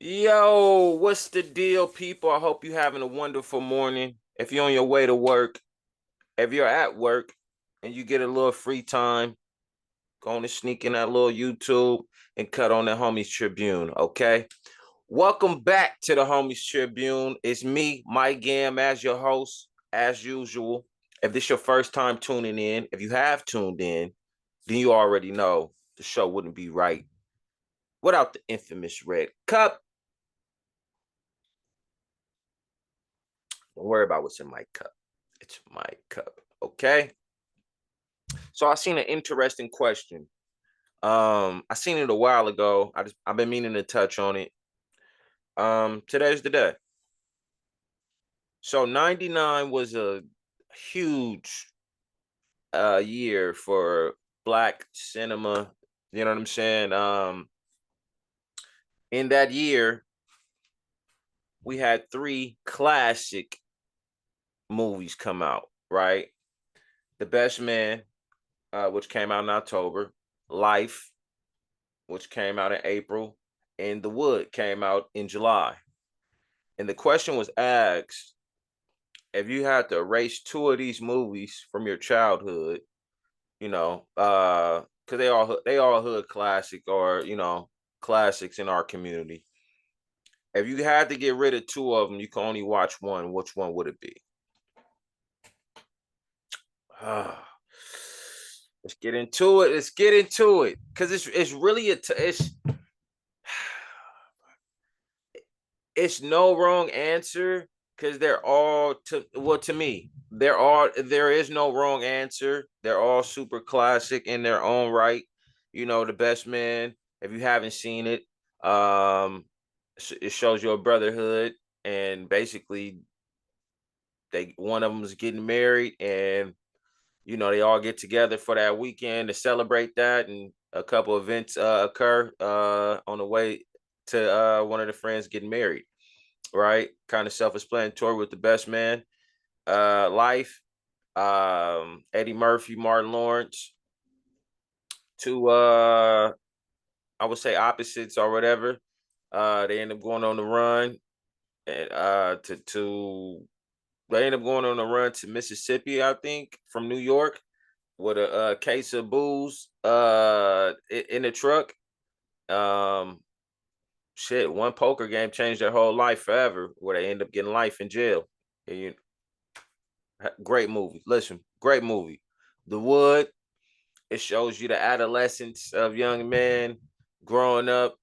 Yo, what's the deal, people? I hope you're having a wonderful morning. If you're on your way to work, if you're at work and you get a little free time, go on and sneak in that little YouTube and cut on the Homies Tribune, okay? Welcome back to the Homies Tribune. It's me, Mike Gam, as your host, as usual. If this is your first time tuning in, if you have tuned in, then you already know the show wouldn't be right without the infamous Red Cup. Don't worry about what's in my cup. It's my cup. Okay. So I seen an interesting question. I seen it a while ago. I've been meaning to touch on it. Today's the day. So 99 was a huge year for black cinema. You know what I'm saying? In that year, we had three classic movies come out, right? The Best Man, which came out in October, Life, which came out in April, and The Wood came out in July. And the question was asked, if you had to erase two of these movies from your childhood, because they all hood classic or classics in our community. If you had to get rid of two of them, you can only watch one. Which one would it be? Let's get into it. Let's get into it because it's really it's no wrong answer because they're all to me there is no wrong answer. They're all super classic in their own right. The Best Man, if you haven't seen it, it shows you a brotherhood, and basically they one of them is getting married, and they all get together for that weekend to celebrate that, and a couple events occur on the way to one of the friends getting married, right? Kind of self-explanatory with The Best Man. Life, Eddie Murphy, Martin Lawrence, two I would say opposites or whatever. They end up going on the run and to they end up going on a run to Mississippi, I think, from New York with a, case of booze in the truck. Um, Shit, one poker game changed their whole life forever, where they end up getting life in jail. And great movie. Listen, great movie. The Wood. It shows you the adolescence of young men growing up,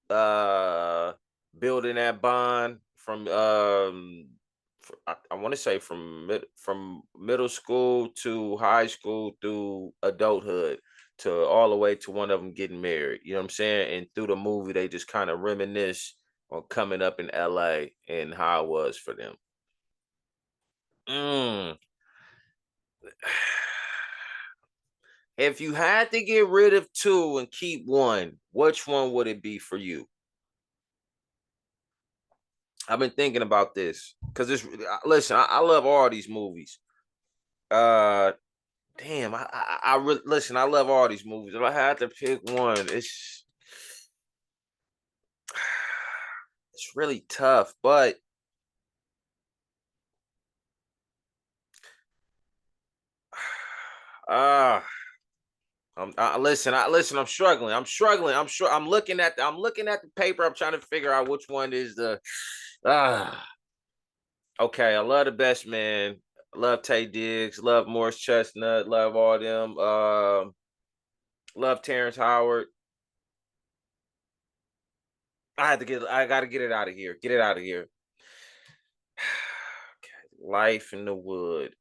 uh, building that bond from I want to say from middle school to high school through adulthood to all the way to one of them getting married. You know what I'm saying? And through the movie, they just kind of reminisce on coming up in LA and how it was for them. Mm. If you had to get rid of two and keep one, which one would it be for you? I've been thinking about this because listen, I love all these movies. Uh, Damn, I really listen. I love all these movies. If I had to pick one, it's really tough. But uh listen. Listen. I'm struggling. I'm struggling. I'm sure. I'm looking at the paper. I'm trying to figure out which one is the. Ah, okay. I love The Best Man. Love Tay Diggs. Love Morris Chestnut. Love all them. Love Terrence Howard. I got to get it out of here. Get it out of here. Okay. Life in the Wood.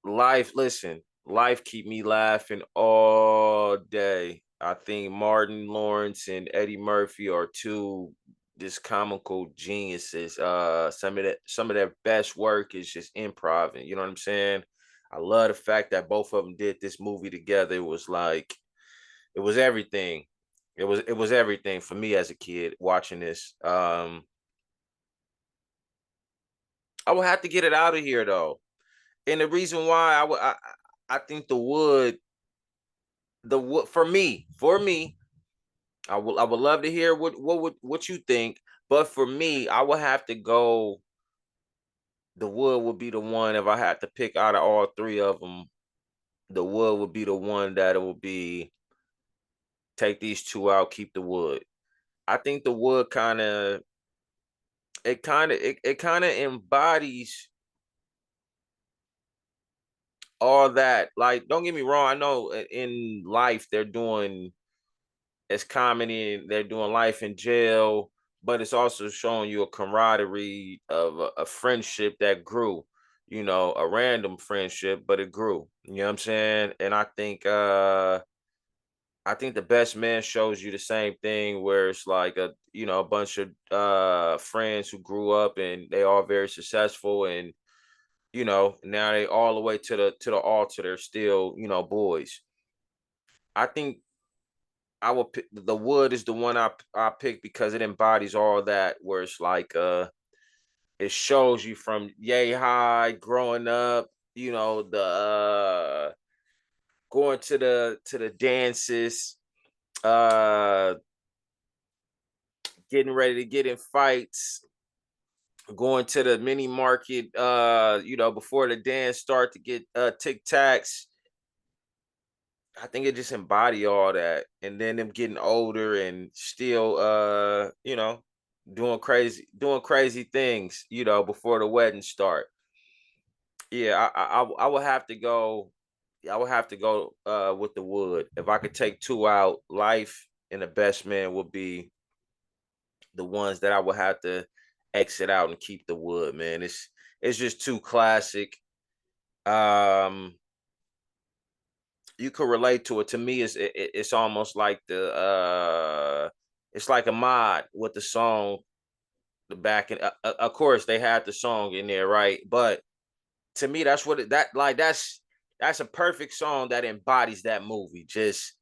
Listen, life keep me laughing all day. I think Martin Lawrence and Eddie Murphy are two just comical geniuses. Some of their best work is just improv. You know what I'm saying? I love the fact that both of them did this movie together. It was like it was everything. It was everything for me as a kid watching this. I would have to get it out of here though. And the reason why I think the wood for me, I would love to hear what you think. But for me, I would have to go. The wood would be the one if I had to pick out of all three of them. The wood would be the one that it would be. Take these two out, keep the wood. I think the wood kind of embodies all that. Like, don't get me wrong. I know in life they're doing as comedy and they're doing life in jail, but it's also showing you a camaraderie of a friendship that grew, a random friendship, but it grew. You know what I'm saying? And I think the best man shows you the same thing where it's like a bunch of friends who grew up and they all very successful and now they all the way to the altar. They're still, boys. I think I will pick the wood is the one I pick because it embodies all that where it's like it shows you from yay high growing up, the going to the dances, uh getting ready to get in fights, going to the mini market before the dance start to get tic tacs. I think it just embody all that. And then them getting older and still doing crazy things, before the wedding start. Yeah, I would have to go. I would have to go with the wood. If I could take two out, life and the best man would be the ones that I would have to exit out and keep the wood, man. It's just too classic. Um you could relate to it. To me, it's almost like it's like a mod with the song. The back and of course they had the song in there, right? But to me, that's what that like that's a perfect song that embodies that movie. Just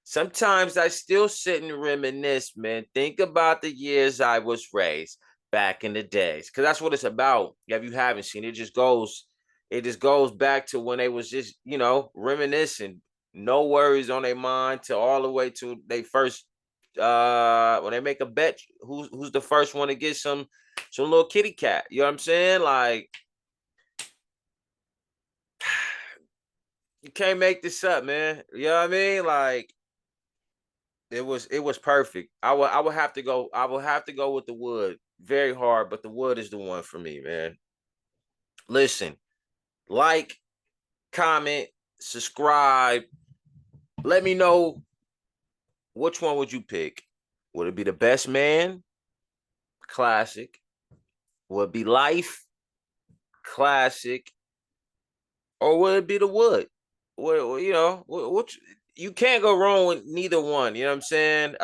sometimes I still sit and reminisce, man. Think about the years I was raised back in the days, because that's what it's about. If you haven't seen it, it just goes back to when they was just reminiscing, no worries on their mind, to all the way to they first when they make a bet who's the first one to get some little kitty cat. You know what I'm saying? Like, you can't make this up, man. You know what I mean? Like, it was perfect. I would have to go. I will have to go with the wood. Very hard, but the wood is the one for me, man. Listen, like, comment, subscribe. Let me know which one would you pick. Would it be the best man? Classic. Would it be life? Classic. Or would it be the wood? Well, which you can't go wrong with neither one. You know what I'm saying?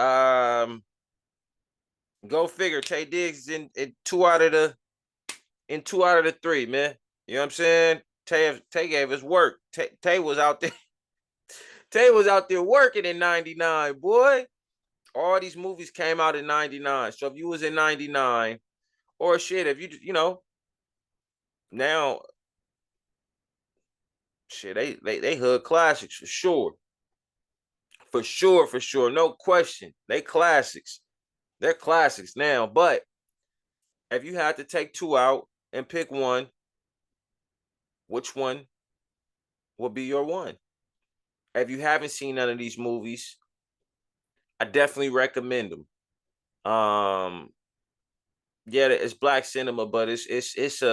Go figure. Tay Diggs in two out of the three, man. You know what I'm saying? Tay gave us work. Tay was out there. Tay was out there working in '99, boy. All these movies came out in '99. So if you was in '99, or shit, if now, shit, they hood classics for sure. For sure, for sure. No question. They classics. They're classics now. But if you had to take two out and pick one, which one will be your one? If you haven't seen none of these movies, I definitely recommend them. Yeah, it's black cinema, but it's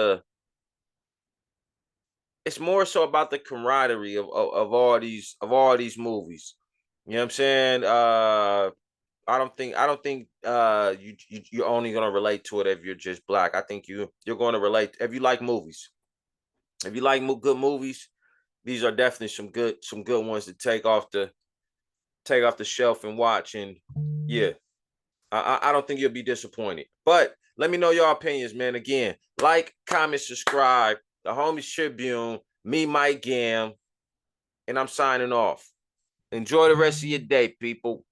more so about the camaraderie of all these movies. You know what I'm saying? I don't think you're only gonna relate to it if you're just black. I think you're going to relate if you like movies. If you like good movies, these are definitely some good ones to take off the shelf and watch. And yeah, I don't think you'll be disappointed. But let me know your opinions, man. Again, like, comment, subscribe. The Homies Tribune, me, Mike Gam, and I'm signing off. Enjoy the rest of your day, people.